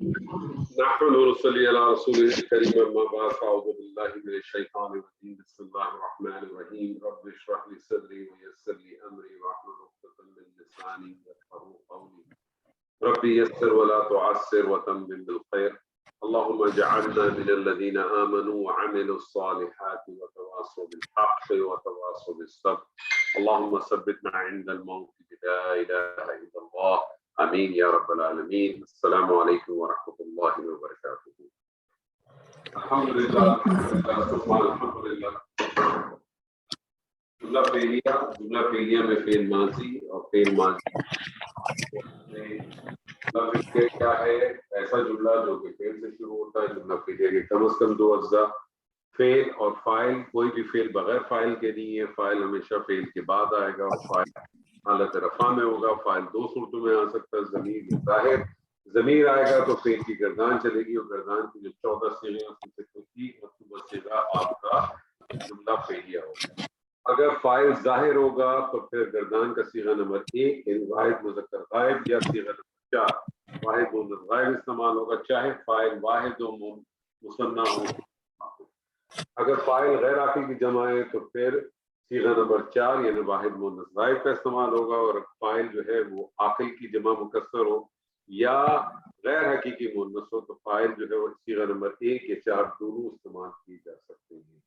نحمد ونصلي على رسوله الكريم أما بعد فأعوذ بالله من الشيطان الرجيم بسم الله الرحمن الرحيم رب اشرح لي صدري ويسر لي أمري واحلل عقدة من لساني يفقهوا قولي ربي يسر ولا تعسر وتمم بالخير اللهم اجعلنا من الذين آمنوا وعملوا الصالحات وتواصوا بالحق وتواصوا بالصبر اللهم ثبتنا عند الموت بلا إله إلا الله آمین یا رب العالمین. السلام علیکم ورحمۃ اللہ وبرکاتہ. الحمدللہ الحمدللہ. جملہ فعلیہ میں فعل ماضی اور فعل ماضی جملہ فعلیہ کیا ہے؟ ایسا جملہ جو کہ فعل سے شروع ہوتا ہے. جملہ فعلیہ کے کم از کم دو اجزاء فعل اور فاعل. کوئی بھی فعل بغیر فاعل کے نہیں ہے. فاعل ہمیشہ فعل کے بعد آئے گا اور فاعل حالت رفع میں ہوگا. فاعل دو صورتوں میں آ سکتا ہے، ضمیر یا ظاہر. ضمیر آئے گا تو فعل کی گردان چلے گی اور گردان کی جو 14 صیغے ہیں اس میں سے کوئی مطلوبہ صیغہ آپ کا جملہ فعلیہ ہوگا. اگر فاعل ظاہر ہوگا تو پھر گردان کا صیغہ نمبر 1 یعنی واحد مذکر غائب یا صیغہ نمبر 4 واحد مؤنث غائب استعمال ہوگا، چاہے فاعل واحد و مثنیٰ ہو. اگر فاعل غیر عاقل کی جمع ہے تو پھر صیغہ نمبر 4 یعنی واحد مؤنث غائب کا استعمال ہوگا. اور فاعل جو ہے وہ عاقل کی جمع مکسر ہو یا غیر حقیقی مؤنث ہو تو فاعل جو ہے وہ صیغہ نمبر 1 یا 4 دونوں استعمال کیے جا سکتے ہیں.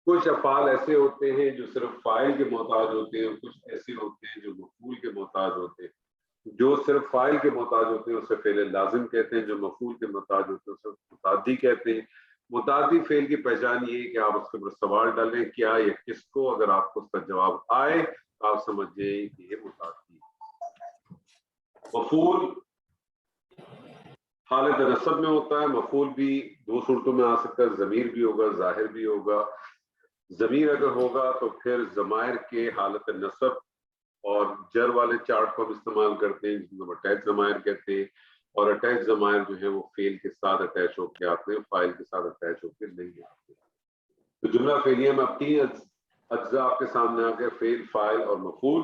کچھ افعال ایسے ہوتے ہیں جو صرف فاعل کے محتاج ہوتے ہیں، کچھ ایسے ہوتے ہیں جو مفعول کے محتاج ہوتے ہیں. جو صرف فاعل کے محتاج ہوتے ہیں اسے فعل لازم کہتے ہیں، جو مفعول کے محتاج ہوتے ہیں اسے متعدی کہتے ہیں. متعدی فعل کی پہچان یہ ہے کہ آپ اس کے اوپر سوال ڈالیں کیا یا کس کو، اگر آپ کو اس کا جواب آئے تو آپ سمجھ جائیں کہ یہ متعدی ہے. مفعول حالت نصب میں ہوتا ہے. مفعول بھی دو صورتوں میں آ سکتا ہے، ضمیر بھی ہوگا ظاہر بھی ہوگا. ضمیر اگر ہوگا تو پھر ضمائر کے حالت نصب اور جر والے چارٹ کو ہم استعمال کرتے ہیں جس کو اٹیچ ضمائر کہتے ہیں. اور اٹیچ ضمائر جو ہے وہ فعل کے ساتھ اٹیچ ہو کے آتے ہیں، فاعل کے ساتھ اٹیچ ہو کے نہیں آتے. تو جملہ فعلیہ میں اب 3 اجزاء آپ کے سامنے آ گئے، فعل، فاعل اور مفعول.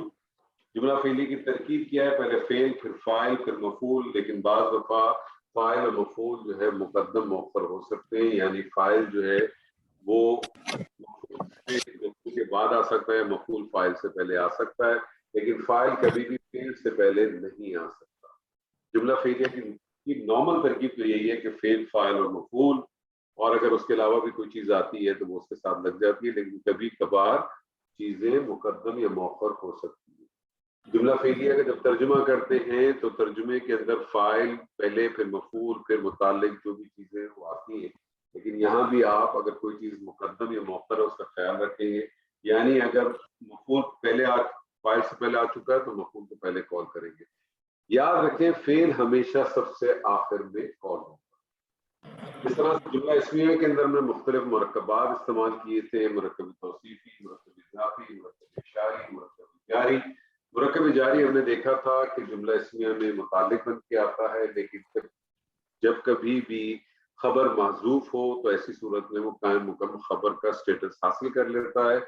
جملہ فعلیہ کی ترکیب کیا ہے؟ پہلے فعل، پھر فاعل، پھر مفعول. لیکن بعض دفعہ فاعل اور مفعول جو ہے مقدم مؤخر ہو سکتے ہیں، یعنی فاعل جو ہے وہ مفعول کے بعد آ سکتا ہے، مفعول فاعل سے پہلے آ سکتا ہے، لیکن فاعل کبھی بھی فعل سے پہلے نہیں آ سکتا. جملہ فعلیہ کی نارمل ترکیب تو یہی ہے کہ فعل، فاعل اور مفعول، اور اگر اس کے علاوہ بھی کوئی چیز آتی ہے تو وہ اس کے ساتھ لگ جاتی ہے، لیکن کبھی کبھار چیزیں مقدم یا مؤخر ہو سکتی ہیں. جملہ فعلیہ کا جب ترجمہ کرتے ہیں تو ترجمے کے اندر فاعل پہلے، پھر مفعول، پھر متعلق جو بھی چیزیں وہ آتی ہیں. لیکن یہاں بھی آپ اگر کوئی چیز مقدم یا مؤخر ہے اس کا خیال رکھیں گے، یعنی اگر مفعول پہلے فاعل سے پہلے آ چکا ہے تو مفعول کو پہلے کال کریں گے. یاد رکھیں فعل ہمیشہ سب سے آخر میں کال ہوگا. اس طرح سے جملہ اسمیہ کے اندر میں مختلف مرکبات استعمال کیے تھے، مرکب توصیفی، مرکب اضافی، مرکب اشاری، مرکب جاری. مرکب جاری ہم نے دیکھا تھا کہ جملہ اسمیہ میں متعلق بن کے آتا ہے، لیکن جب کبھی بھی خبر محذوف ہو تو ایسی صورت میں وہ قائم مقام خبر کا سٹیٹس حاصل کر لیتا ہے.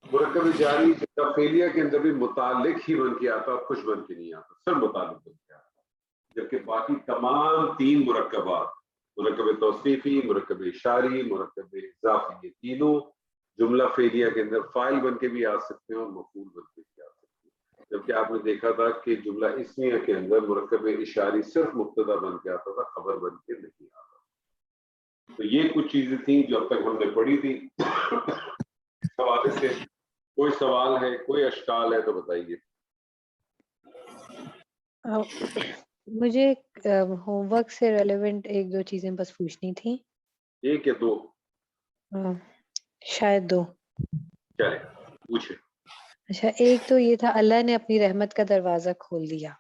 مرکب جاری جملہ فعلیہ کے اندر بھی متعلق ہی بن کے آتا ہے، خوش بن کے نہیں آتا، صرف متعلق بن کے آتا ہے. جبکہ باقی تمام 3 مرکبات، مرکب توصیفی، مرکب اشاری، مرکب اضافی، یہ تینوں جملہ فعلیہ کے اندر فاعل بن کے بھی آ سکتے ہیں اور مفعول بن کے بھی آ سکتے ہیں. جبکہ آپ نے دیکھا تھا کہ جملہ اسمیہ کے اندر مرکب اشاری صرف مبتدا بن کے آتا تھا، خبر بن کے نہیں آتا. تو یہ کچھ چیزیں تھیں جو اب تک ہم نے پڑھی تھی. اس حوالے سے کوئی سوال ہے، کوئی اشکال ہے تو بتائیے. مجھے ہوم ورک سے ریلیونٹ 1-2 چیزیں بس پوچھنی تھی. 1 یا 2؟ شاید 2. چلے پوچھیں. اچھا، ایک تو یہ تھا اللہ نے اپنی رحمت کا دروازہ کھول دیا.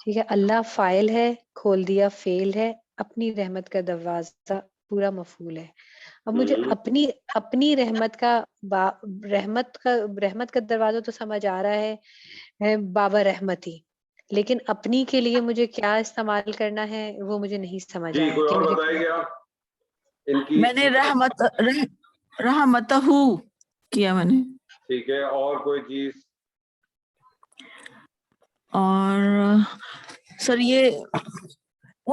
ٹھیک ہے، اللہ فاعل ہے، کھول دیا فعل ہے، اپنی رحمت کا دروازہ پورا مفعول ہے. اب مجھے اپنی رحمت کا دروازہ تو سمجھ آ رہا ہے بابا رحمتی، لیکن اپنی کے لیے مجھے کیا استعمال کرنا ہے وہ مجھے نہیں سمجھ آیا. کوئی اور بتائے گا؟ ان کی میں نے رحمتہ کیا میں نے. ٹھیک ہے، اور کوئی چیز؟ اور سر یہ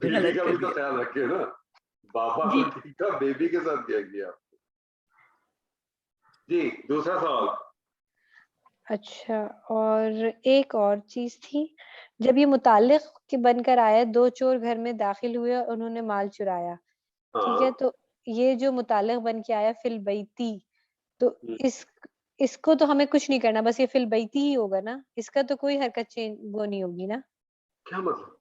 بیبی کا بھی تو خیال رکھے نا, بابا جی. کو ٹھیک تھا, بیبی کے ساتھ کیا کیا. جی دوسرا سوال. اچھا, اور ایک اور چیز تھی, جب یہ متعلق کے بن کر آیا, 2 چور گھر میں داخل ہوئے اور انہوں نے مال چرایا, ٹھیک ہے, تو یہ جو متعلق بن کے آیا فی البیتی, تو اس کو تو ہمیں کچھ نہیں کرنا, بس یہ فی البیتی ہی ہوگا نا, اس کا تو کوئی حرکت چینج وہ نہیں ہوگی نا. کیا مطلب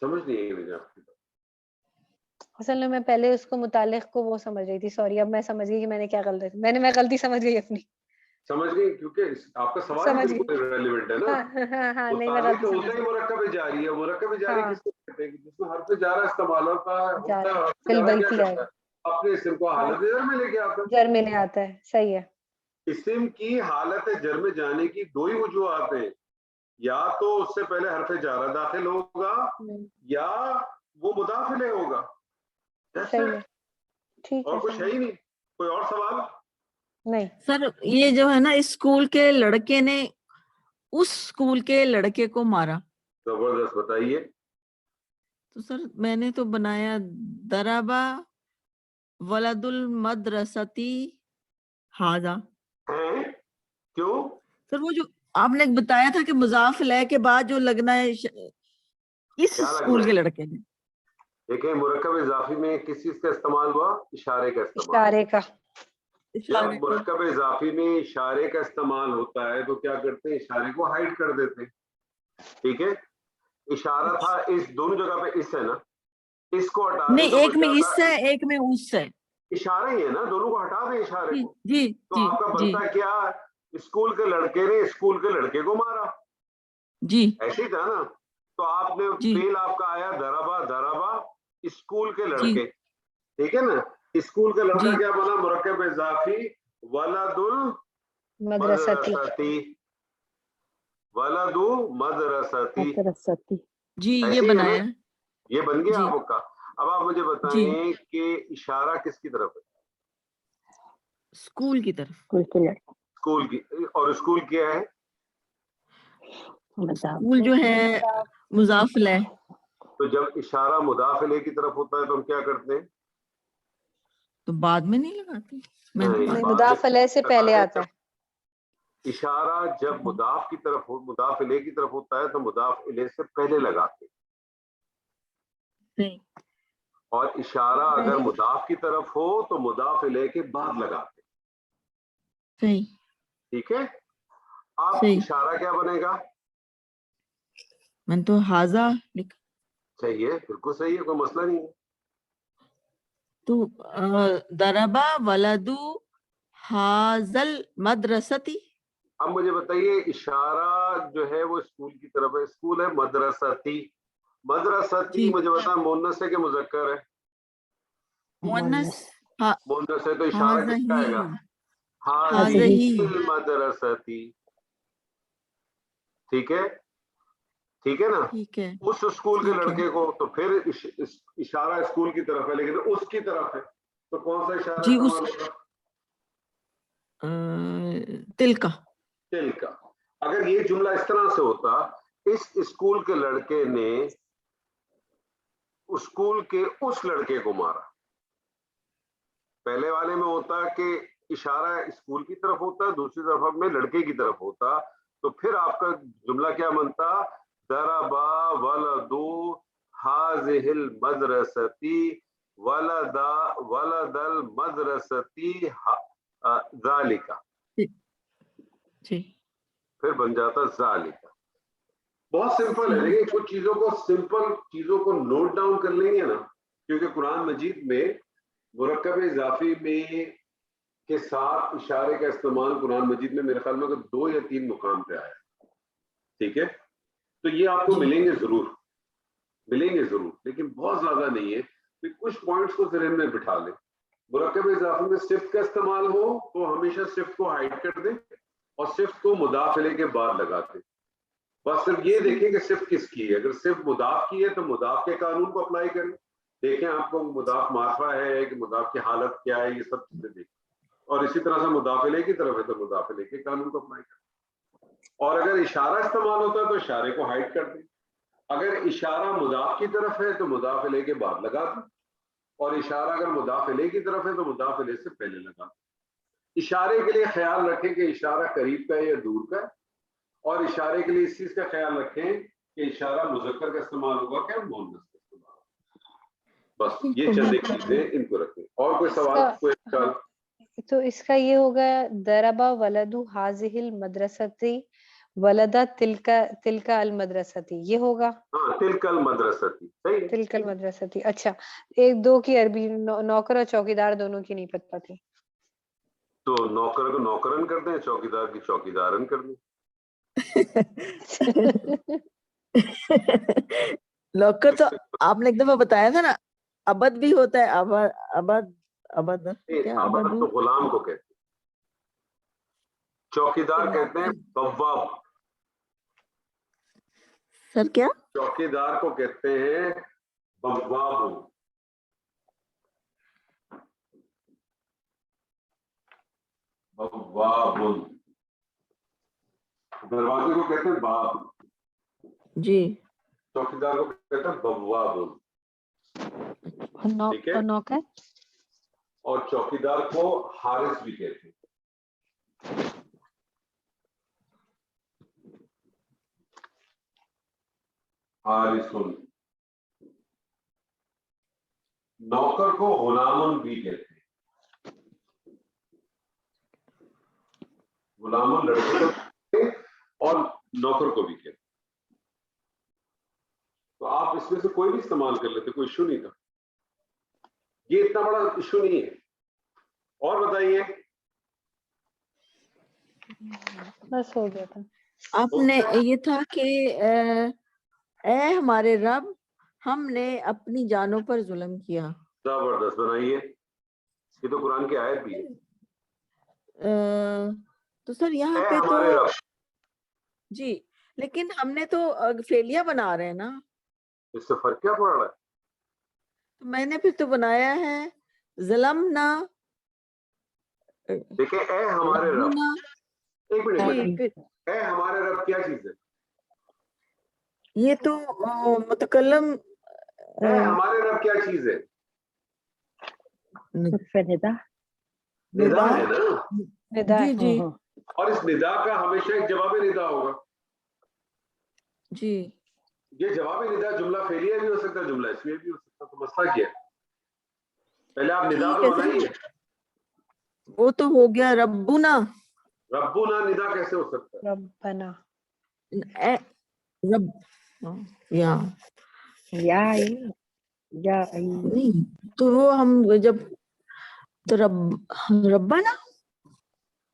سمجھ نہیں آئی مجھے آپ کی. اصل میں پہلے اس کو متعلق کو وہ سمجھ رہی تھی, سوری, اب میں سمجھ گئی کہ میں نے کیا غلطی, میں غلطی سمجھ گئی اپنی. سمجھ گئی, کیونکہ آپ کا سوال ہی سمجھ گئی. بالکل ریلیونٹ ہے نا. ہاں نہیں, میں متعلق غلطی تو سمجھ ہوتا ہی گئی. مرکب جاری ہے. مرکب جاری ہاں, کس کو کہتے ہیں, جس میں حرف جارہ استعمال ہوتا ہے. حرف فی جارہ کیا البیتی آئے کرتا ہے, اپنے اسم کو حالت جر میں لے کے آتا ہے. جر میں لے آتا ہے, صحیح ہے. اسم کی حالت جر میں جانے کی 2 ہی وجوہات ہیں, یا تو اس سے پہلے حرف جارہ داخل ہوگا یا وہ مضاف الیہ ہوگا. صحیح ہے, ٹھیک ہے. اور کچھ ہے ہی نہیں. کوئی اور سوال؟ نہیں سر یہ جو ہے نا, اسکول کے لڑکے نے اس اسکول کے لڑکے کو مارا, زبردست, بتائیے. تو سر میں نے تو بنایا دربا ولد المدرستی ہاذا. کیوں؟ سر وہ جو آپ نے بتایا تھا کہ مضاف الیہ کے بعد جو لگنا ہے اس اسکول کے لڑکے نے. دیکھیں مرکب اضافی میں کس چیز کا استعمال ہوا؟ اشارے کا استعمال. اشارے کا. جب مرکب اضافی میں اشارے کا استعمال ہوتا ہے تو کیا کرتے ہیں, اشارے کو ہائڈ کر دیتے ہیں. ٹھیک ہے, اشارہ تھا اس, دونوں جگہ پہ اس ہے نا, اس کو ہٹا دیں نہیں, تو ایک بچ میں جاتا اس ہے, ایک میں اس ہے. اشارہ ہی ہے نا, دونوں کو ہٹا دیں اشارے جی کو. جی تو جی آپ کا جی بنتا کیا, اسکول کے لڑکے نے اسکول کے لڑکے کو مارا. جی ایسے ہی تھا نا. تو آپ نے جی فعل آپ کا آیا دربا, دربا اسکول کے جی لڑکے. ٹھیک ہے نا, اسکول کا لڑکا جی کیا بنا, مرکب اضافی ولد المدرستی. ولد مدرستی. جی یہ ایسے ہی ہے نا, بنایا. یہ بن گیا جی آپ کا. اب آپ مجھے جی بتائیں کہ اشارہ کس کی طرف ہے؟ اسکول کی طرف. اسکول کی. اور اسکول کیا ہے؟ اسکول جو ہے مضاف الیہ. تو جب اشارہ مضاف الیہ کی طرف ہوتا ہے تو ہم کیا کرتے ہیں؟ تو بعد میں نہیں لگاتے, میں تو نہیں, بعد مضاف الیہ سے پہلے آتا ہے. اشارہ جب مضاف کی طرف ہو, مضاف الیہ کی طرف ہوتا ہے تو مضاف الیہ سے پہلے لگاتے. نہیں. اور اشارہ اگر مضاف کی طرف ہو تو مضاف الیہ کے بعد لگاتے. صحیح. ٹھیک ہے, اب صحیح. اشارہ کیا بنے گا؟ میں نے تو ہاذا لکھا. صحیح ہے, بالکل صحیح ہے, کوئی مسئلہ نہیں ہے. تو دربا ولدو ہاذل مدرستی. اب مجھے بتائیے, اشارہ جو ہے وہ اسکول کی طرف ہے, اسکول ہے مدرستی. مدرستی مجھے بتا مؤنث ہے کہ مذکر ہے؟ مؤنث. مؤنث ہے تو اشارہ کیا آئے گا؟ ہاذہی. مدرستی. ٹھیک ہے, ٹھیک ہے نا, ٹھیک ہے. اس اسکول کے ٹھیک ہے. لڑکے کو, تو پھر اشارہ اسکول کی طرف ہے لیکن اس کی طرف ہے, تو کون سا اشارہ جی اس استعمال ہوگا؟ تل کا. تل کا. اگر یہ جملہ اس طرح سے ہوتا, اس اسکول کے لڑکے نے اسکول کے اس لڑکے کو مارا. پہلے والے میں ہوتا کہ اشارہ اسکول کی طرف ہوتا, دوسری طرف میں لڑکے کی طرف ہوتا, تو پھر آپ کا جملہ کیا بنتا, ضربا ولدو ہاذہ المدرستی ولد المدرستی ذالکا. جی پھر بن جاتا ذالکا. بہت سمپل ہے, لیکن کچھ چیزوں کو, سمپل چیزوں کو نوٹ ڈاؤن کر لیں گے نا, کیونکہ قرآن مجید میں مرکب اضافی میں کے ساتھ اشارے کا استعمال قرآن مجید میں میرے خیال میں 2 یا 3 مقام پہ آیا. ٹھیک ہے, تو یہ آپ کو ملیں گے ضرور, ملیں گے ضرور, لیکن بہت زیادہ نہیں ہے. کچھ پوائنٹس کو ذہن میں بٹھا لیں. مرکب اضافی میں صفت کا استعمال ہو تو ہمیشہ صفت کو ہائڈ کر دیں اور صفت کو مضاف الیہ کے بعد لگاتے. بس صرف یہ دیکھیں کہ صفت کس کی ہے. اگر صرف مضاف کی ہے تو مضاف کے قانون کو اپلائی کریں. دیکھیں آپ کو مضاف معرفہ ہے کہ مضاف کی حالت کیا ہے, یہ سب چیزیں دیکھیں. اور اسی طرح سے مضاف الیہ کی طرف ہے تو مضاف الیہ کے قانون کو اپلائی کریں. اور اگر اشارہ استعمال ہوتا ہے تو اشارے کو ہائڈ کر دیں. اگر اشارہ مضاف کی طرف ہے تو مضاف الیہ کے بعد لگا دو، اور اشارہ اگر مضاف الیہ کی طرف ہے تو مضاف الیہ سے پہلے لگا دو. اشارے کے لیے خیال رکھیں کہ اشارہ قریب کا ہے یا دور کا ہے، اور اشارے کے لیے اس چیز کا خیال رکھیں کہ اشارہ مذکر کا استعمال ہوگا کیا مؤنث کا استعمال ہوگا. بس یہ چند ایک چیزیں ان کو رکھیں. اور کوئی سوال، کوئی سوال؟ تو اس کا یہ ہوگا ضربا ولد حاذہ المدرستی ولدا تلک المدرستی، یہ ہوگا. ہاں تلک المدرستی، صحیح ہے. تلک المدرستی. اچھا، ایک دو کی عربی نوکر اور چوکیدار دونوں کی نہیں پتہ تھی. تو نوکر کو نوکرن کر دیں، چوکیدار کی چوکیدارن کر دیں. نوکر تو آپ نے ایک دفعہ بتایا تھا نا، ابد بھی ہوتا ہے. ابد کیا؟ ابد تو غلام کو کہتے ہیں، چوکیدار کہتے ہیں بواب. سر کیا؟ چوکیدار کو کہتے ہیں بواب. بواب دروازے کو کہتے ہیں باب، جی. چوکیدار کو کہتے ہیں بواب. ٹھیک ہے. اور نوکر اور چوکیدار کو حارس بھی کہتے ہیں. حارسن. نوکر کو غلامن بھی کہتے ہیں. غلامن لڑکے کو کہتے ہیں اور نوکر کو بھی کہتے ہیں. تو آپ اس میں سے کوئی بھی استعمال کر لیتے، کوئی ایشو نہیں تھا. یہ اتنا بڑا ایشو نہیں ہے. اور بتائیے. بس ہو گیا تھا. آپ نے یہ تھا کہ اے ہمارے رب، ہم نے اپنی جانوں پر ظلم کیا. زبردست بنائیے. یہ تو قرآن کی آیت بھی ہے. تو سر یہاں اے پہ تو ہمارے رب، جی، لیکن ہم نے تو فعلیہ بنا رہے ہیں نا. اس سے فرق کیا پڑ رہا ہے؟ تو میں نے پھر تو بنایا ہے ظلمنا. دیکھیں اے ہمارے رب، ایک منٹ، جی، اے ہمارے رب کیا چیز ہے؟ یہ تو متکلم اے ہمارے رب کیا چیز ہے؟ ندا ندا ہے نا. ندا جی جی اور اس ندا کا ہمیشہ ایک جواب ندا ہوگا. جی. یہ جواب ندا جملہ فعلیہ بھی ہو سکتا ہے، جملہ اسمیہ بھی ہو سکتا ہے. تو مسئلہ کیا ہے؟ پہلے آپ ندا ٹھیک تو ہے سر، بنائیے. وہ تو ہو گیا ربنا. ربنا ندا کیسے ہو سکتا ہے؟ ربنا رب یا نہیں، تو وہ ہم جب تو ربنا.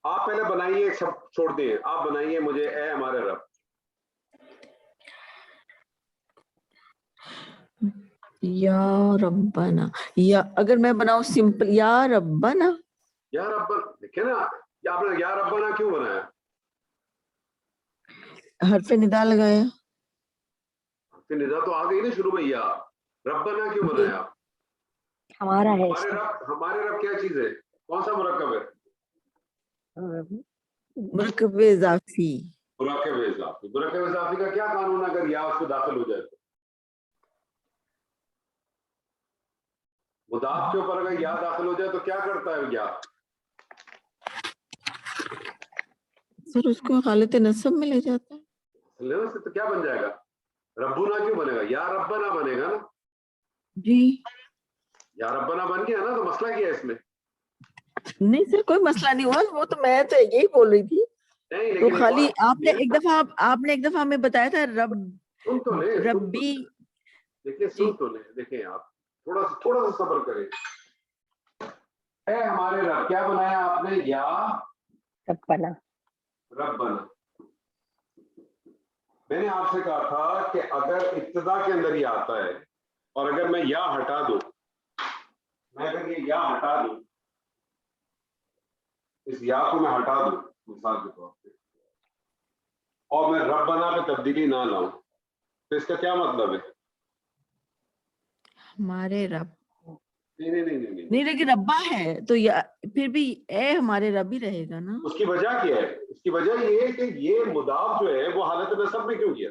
آپ پہلے بنائیے، سب چھوڑ دیں، آپ بنائیے مجھے اے ہمارے رب. یا ربنا، یا اگر میں بناؤں سمپل یا ربنا. یا ربنا، دیکھیں نا، آپ نے یا ربنا کیوں بنایا؟ حرف ندا لگایا. ندا تو آ گئی نا شروع میں. یا ربنا کیوں بنایا؟ ہمارا ہے. ہمارے رب کیا چیز ہے؟ کون سا مرکب ہے؟ مرکب اضافی. مرکب اضافی. مرکب اضافی کا کیا قانون ہے اگر یا اس کو داخل ہو جائے تو؟ مضاف کے اوپر اگر یا داخل ہو جائے تو کیا کرتا ہے یا؟ سر اس کو حالت نصب میں لے جاتا ہے. تو کیا بن جائے گا؟ ربنا کیوں بنے گا؟ یا ربنا بنے گا نا. جی یا ربنا بن گیا نا. تو مسئلہ کیا ہے اس میں؟ نہیں سر، کوئی مسئلہ نہیں ہوا. وہ تو میں تو یہی بول رہی تھی. نہیں تو لیکن خالی آپ نے ایک دفعہ ہمیں بتایا تھا سن تو لیں، ربی. دیکھیں سن تو لیں. دیکھیں آپ تھوڑا سا صبر کریں. اے ہمارے رب کیا بنایا آپ نے؟ یا ربنا. ربنا. میں نے آپ سے کہا تھا کہ اگر ابتدا کے اندر یہ آتا ہے اور اگر میں یا ہٹا دوں، میں اگر یہ یا ہٹا دوں، اس یا کو میں ہٹا دوں مثال کے طور پہ، اور میں ربنا پہ تبدیلی نہ لاؤں، تو اس کا کیا مطلب ہے؟ ہمارے رب نہیں، لیکن ربا ہے تو پھر بھی اے ہمارے رب ہی رہے گا نا. اس کی وجہ کیا ہے؟ اس کی وجہ یہ ہے کہ یہ مضاف جو ہے وہ حالت نصب میں کیوں کیا؟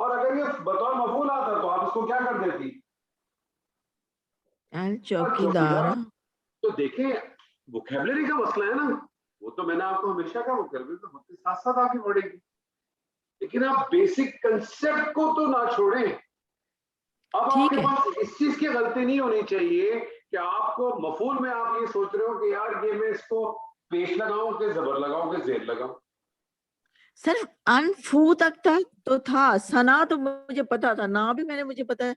اور اگر یہ بطور مفعول آتا تو آپ اس کو کیا کر دیتی؟ چوکیدار. تو دیکھیں ووکیبلری کا مسئلہ ہے نا، وہ تو میں نے آپ کو ہمیشہ کہا ووکیبلری تو وقت کے ساتھ ساتھ آگے بڑھے گی، لیکن آپ بیسک کنسپٹ کو تو نہ چھوڑیں. اب آپ ٹھیک کے ہے. پاس اس چیز کی غلطی نہیں ہونی چاہیے کہ آپ کو مفعول میں آپ یہ سوچ رہے ہو کہ یار یہ میں اس کو پیش لگاؤں کہ زبر لگاؤں کہ زیر لگاؤں. صرف انفو تک تو تھا. سنا تو مجھے پتا تھا، نا بھی میں نے مجھے پتا ہے،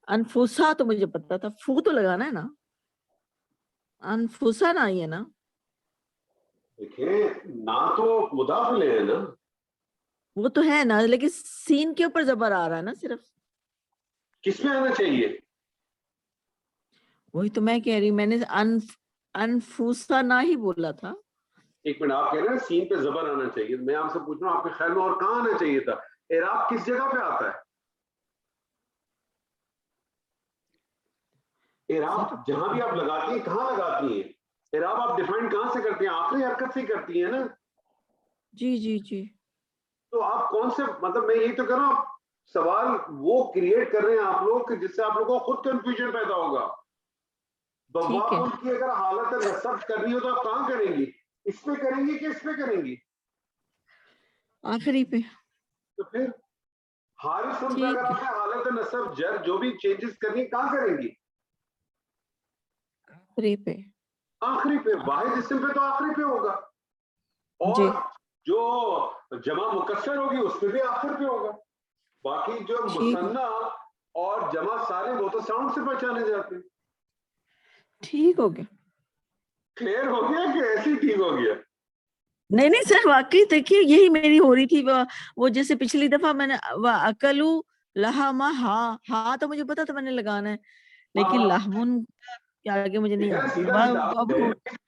انفوسا تو مجھے پتا تھا، فو تو لگانا ہے نا، انفوسا نہ ہی ہے نا. دیکھیں نہ تو مضاف الیہ ہے نا، وہ تو ہے نا، لیکن سین کے اوپر زبر آ رہا ہے نا صرف. کس میں آنا چاہیے؟ وہی تو میں کہہ رہی ہوں، میں نے انفوسا نہ ہی بولا تھا. ایک منٹ، آپ کہہ رہے ہیں سین پہ زبر آنا چاہیے، میں آپ سے پوچھ رہا ہوں آپ کے خیال میں اور کہاں آنا چاہیے تھا؟ اعراب کس جگہ پہ آتا ہے؟ اعراب جہاں بھی آپ لگاتی ہیں کہاں لگاتی ہیں؟ اعراب آپ ڈیفائن کہاں سے کرتی ہیں؟ آخری حرکت سے کرتی ہیں نا. جی جی جی. تو آپ کون سے، مطلب میں یہی تو کر رہا ہوں، سوال وہ کریٹ کر رہے ہیں آپ لوگ کہ جس سے آپ لوگوں کو خود کنفیوژن پیدا ہوگا. ٹھیک ہے. بواب کی اگر حالت نصب کرنی ہو تو آپ کہاں کریں گی؟ اس پہ کریں گی کہ اس پہ کریں گی؟ آخری پہ. تو پھر حارث پہ ٹھیک اگر ہے. آپ نے حالت نصب جر جو بھی چینجز کرنی کہاں کریں گی؟ آخری پہ. آخری پہ. واحد اسم پہ تو آخری پہ ہوگا، اور جی جو جمع مکسر ہوگی اس پہ بھی آخر پہ ہوگا. باقی جو ٹھیک ہے. مثنیٰ اور جمع سارے وہ تو ساؤنڈ سے پہچانے جاتے ہیں. ٹھیک ہو گیا. کلیئر ہو گیا کہ ایسے ہی ٹھیک ہو گیا؟ نہیں نہیں سر، واقعی دیکھیے یہی میری ہو رہی تھی. وہ جیسے پچھلی دفعہ میں نے اکلو لہما ہاں تو مجھے پتا تھا میں نے لگانا ہے، لیکن لہمن کے آگے مجھے نہیں آتا سیدھا تھا. سیدھا اب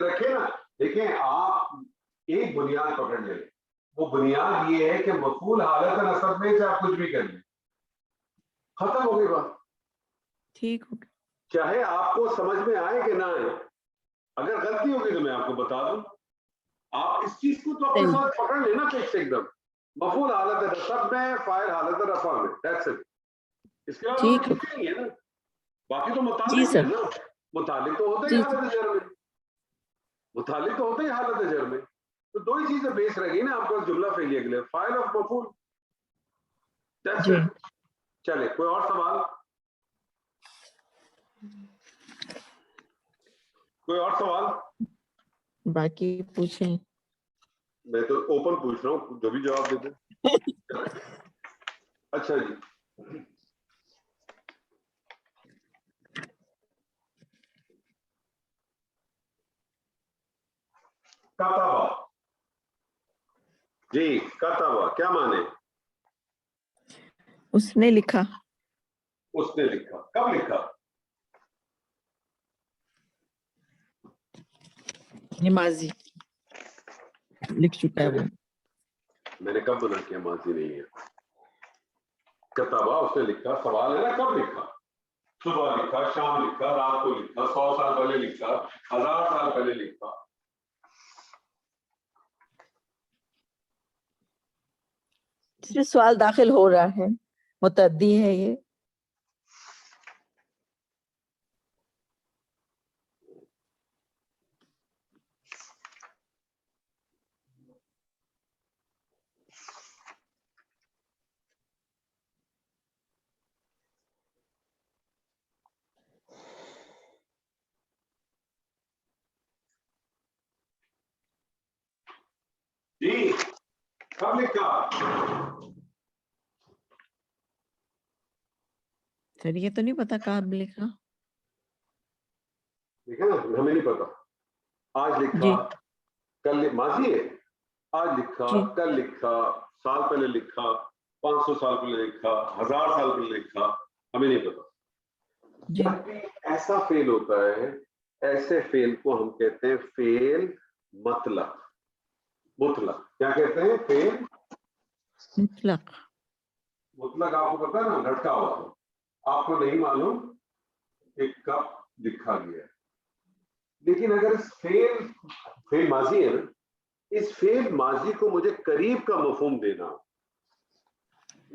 رکھے نا. دیکھیں آپ ایک بنیاد پکڑ لیں، وہ بنیاد یہ ہے کہ مفعول حالت نصب میں سے آپ کچھ بھی کر لیں، ختم ہو گئی بات. ٹھیک ہو گیا. چاہے آپ کو سمجھ میں آئے کہ نہ آئے، اگر غلطی ہوگی تو میں آپ کو بتا دوں. آپ اس چیز کو تو اپنے ساتھ پکڑ لیں نا فکس ایک دم. مفعول حالت نصب میں، فاعل حالت رفع میں، دیٹس اٹ. اس کے علاوہ ٹھیک ہے. کچھ نہیں ہے نا. باقی تو جی متعلق سر. ہے نا، متعلق تو ہوتا ہی جی حالت جر میں، متعلق تو ہوتا ہی حالت جر میں. تو دو ہی چیزیں بیس رہ گئی نا آپ کو جملہ فعلیہ کے لیے، فاعل اور مفعول. دیٹس جی. اٹ. چلے کوئی اور سوال؟ کوئی اور سوال؟ باقی پوچھیں. میں تو اوپن پوچھ رہا ہوں، جو بھی جواب دے دیں. اچھا جی، کتابہ. جی کتابہ کیا مانے؟ اس نے لکھا. اس نے لکھا. کب لکھا؟ نمازی لکھ چکا ہے وہ. میں نے کب بنا کیا؟ ماضی نہیں ہے. کتابہ اس نے لکھا. سوال ہے نا کب لکھا؟ صبح لکھا، شام لکھا، رات کو لکھا، 100 سال پہلے لکھا، 1000 سال پہلے لکھا. اس میں سوال داخل ہو رہا ہے، متعدی ہے یہ. جی کب لکھا؟ سر یہ تو نہیں پتا کب لکھا. دیکھا نا ہمیں نہیں پتا. آج لکھا، جی کل ماضی ہے. آج لکھا، جی کل لکھا، سال پہلے لکھا، 500 سال پہلے لکھا، 1000 سال پہلے لکھا، ہمیں نہیں پتا. جی. جب بھی ایسا فعل ہوتا ہے، ایسے فعل کو ہم کہتے ہیں فعل مطلق. مطلق کیا کہتے ہیں؟ فعل مطلق. مطلق آپ کو پتا ہے نا، لٹکا ہوا. آپ کو نہیں معلوم کہ کب لکھا گیا ہے. لیکن اگر اس فعل ماضی ہے نا، اس فعل ماضی کو مجھے قریب کا مفہوم دینا،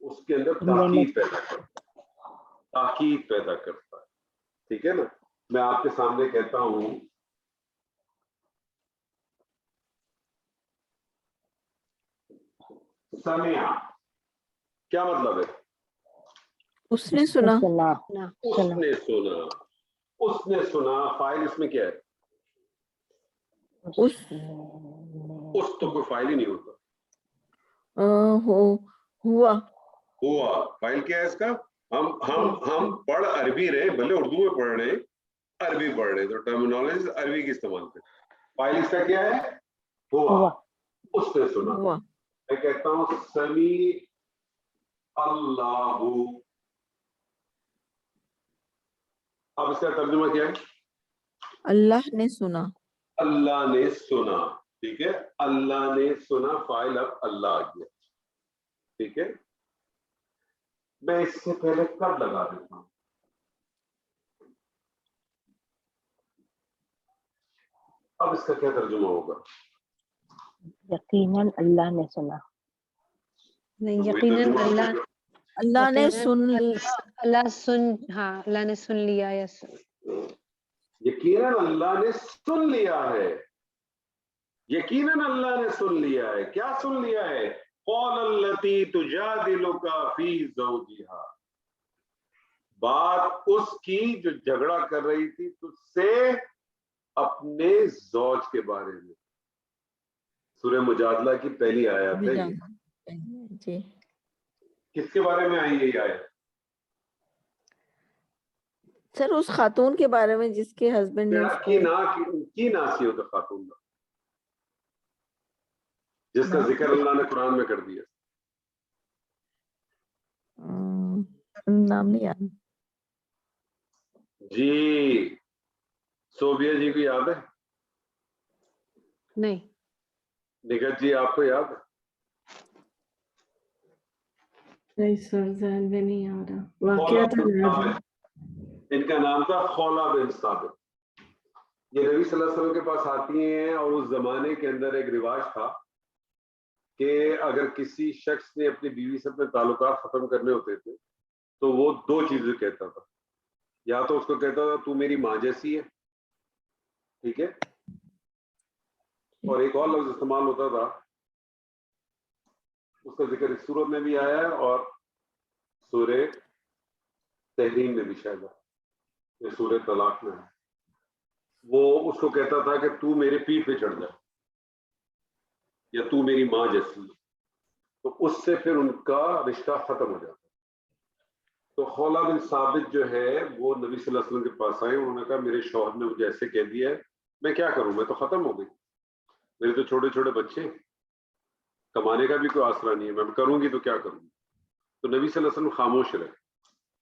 اس کے اندر تاکید پیدا کرتا ہے, تاکید پیدا کرتا ہے. ٹھیک ہے نا. میں آپ کے سامنے کہتا ہوں سمع, کیا مطلب ہے؟ اس نے سنا. اس نے سنا. اس نے سنا, فائل اس میں کیا ہے؟ اس تو کوئی فائل ہی نہیں ہوتا. ہوا. ہوا فائل کیا ہے اس کا؟ ہم پڑھ عربی رہے, بھلے اردو میں پڑھ رہے, عربی پڑھ رہے, تو ٹرمینالوجی عربی کی استعمال کریں. فائل اس کا کیا ہے؟ ہوا. اس نے سنا. ہوا. میں کہتا ہوں سمیع اللہ. اب اس کا ترجمہ کیا ہے؟ اللہ نے سنا. اللہ نے سنا. ٹھیک ہے, اللہ نے سنا, فائل اب اللہ آ گیا. ٹھیک ہے. میں اس سے پہلے کب لگا دیتا ہوں. اب اس کا کیا ترجمہ ہوگا؟ یقیناً اللہ نے سنا. نہیں, یقیناً اللہ نے سن. اللہ سن, ہاں اللہ نے سن لیا یا یقیناً اللہ نے سن لیا ہے. یقیناً اللہ نے سن لیا ہے. کیا سن لیا ہے؟ قول التی تجادلک فی زوجہا, بات اس کی جو جھگڑا کر رہی تھی تجھ سے اپنے زوج کے بارے میں. سورہ مجادلہ کی پہلی آیت ہے یہ. جی. کس کے بارے میں آئی یہ آیت؟ سر اس خاتون کے بارے میں جس کے ہسبینڈ نے اس کو کی ناسی ہوتا خاتون کا, جس کا ذکر اللہ نے قرآن میں کر دیا. نام نہیں یاد. جی صوبیہ جی کو یاد ہے؟ نہیں. نگہت جی آپ کو یاد ہے؟ نہیں سر, ذہن میں نہیں آ رہا. واقعہ تو یاد ہے. ان کا نام تھا خولا بن ثابت. یہ نبی صلی اللہ علیہ وسلم کے پاس آتی ہیں, اور اس زمانے کے اندر ایک رواج تھا کہ اگر کسی شخص نے اپنی بیوی سے اپنے تعلقات ختم کرنے ہوتے تھے تو وہ دو چیزیں کہتا تھا. یا تو اس کو کہتا تھا تو میری ماں جیسی ہے, ٹھیک ہے, اور ایک اور لفظ استعمال ہوتا تھا, اس کا ذکر اس سورت میں بھی آیا ہے اور سورہ تحریم میں بھی شاید ہے, یہ سورہ طلاق میں ہے. وہ اس کو کہتا تھا کہ تو میرے پیٹھ پہ چڑھ جا, یا تو میری ماں جیسی ہے. تو اس سے پھر ان کا رشتہ ختم ہو جاتا. تو خولا بن ثابت جو ہے وہ نبی صلی اللہ علیہ وسلم کے پاس آئے. انہوں نے کہا میرے شوہر نے مجھے ایسے کہہ دیا ہے, میں کیا کروں, میں تو ختم ہو گئی, میرے تو چھوٹے چھوٹے بچے, کمانے کا بھی کوئی آسرا نہیں ہے, میں کروں گی تو کیا کروں گی. تو نبی صلی اللہ علیہ وسلم خاموش رہے.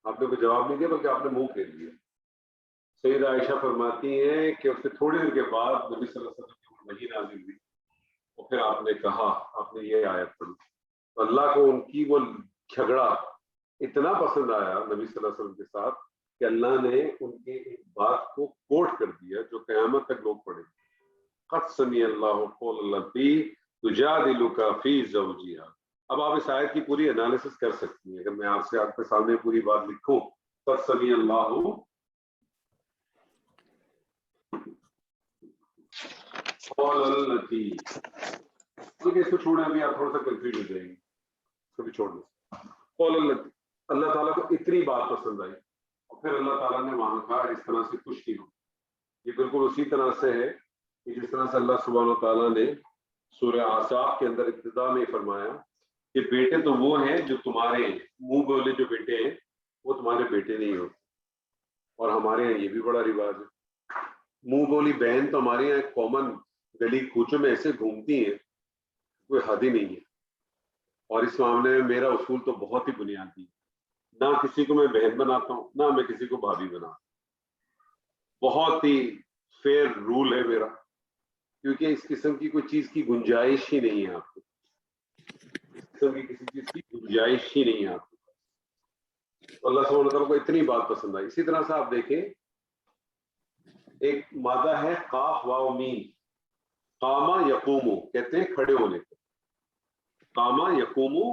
آپ نے کوئی جواب نہیں دیا بلکہ آپ نے منہ پھیر لیا. سیدہ عائشہ فرماتی ہیں کہ اس سے تھوڑی دیر کے بعد نبی صلی اللہ علیہ وسلم کی وحی نازل ہوئی, اور پھر آپ نے کہا, آپ نے یہ آیت پڑھی. تو اللہ کو ان کی وہ جھگڑا اتنا پسند آیا نبی صلی اللہ علیہ وسلم کے ساتھ کہ اللہ نے ان کے ایک بات کو کوٹ کر دیا جو قیامت تک لوگ پڑھیں. قد سمع اللہ قول التی تجادلک فی زوجہا. اب آپ اس آیت کی پوری انالیسس کر سکتی ہیں. اگر میں آپ سے آپ کے سامنے پوری بات لکھوں, قد سمع اللہ قول التی, اس کو چھوڑیں, ابھی آپ تھوڑا سا کنفیوز ہو جائیں گے, اس کو بھی چھوڑ دیں. قول التی, اللہ تعالیٰ کو اتنی بات پسند آئی, اور پھر اللہ تعالیٰ نے وہاں کہا اس طرح سے کچھ نہیں ہو. یہ بالکل اسی طرح سے ہے کہ جس طرح سے اللہ سبحانہ و تعالیٰ نے سورہ احزاب کے اندر ابتدا میں فرمایا کہ بیٹے تو وہ ہیں جو تمہارے ہیں, منہ بولے جو بیٹے ہیں وہ تمہارے بیٹے نہیں ہوتے. اور ہمارے یہاں یہ بھی بڑا رواج ہے, منہ بولی بہن تو ہمارے یہاں کامن گلی کوچوں میں ایسے گھومتی ہیں, کوئی حد ہی نہیں ہے. اور اس معاملے میں میرا اصول تو بہت ہی بنیادی ہے, نہ کسی کو میں بہن بناتا ہوں, نہ میں کسی کو بھابھی بناتا ہوں. بہت ہی فیئر رول ہے میرا, کیونکہ اس قسم کی کوئی چیز کی گنجائش ہی نہیں ہے آپ کو, اس قسم کی کسی چیز کی گنجائش ہی نہیں ہے آپ کو. اللہ سبحانہ وتعالیٰ کو اتنی بات پسند آئی. اسی طرح سے آپ دیکھیں ایک مادہ ہے قاف واو میم, قامہ یقومو کہتے ہیں کھڑے ہونے کو, قامہ یقومو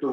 2।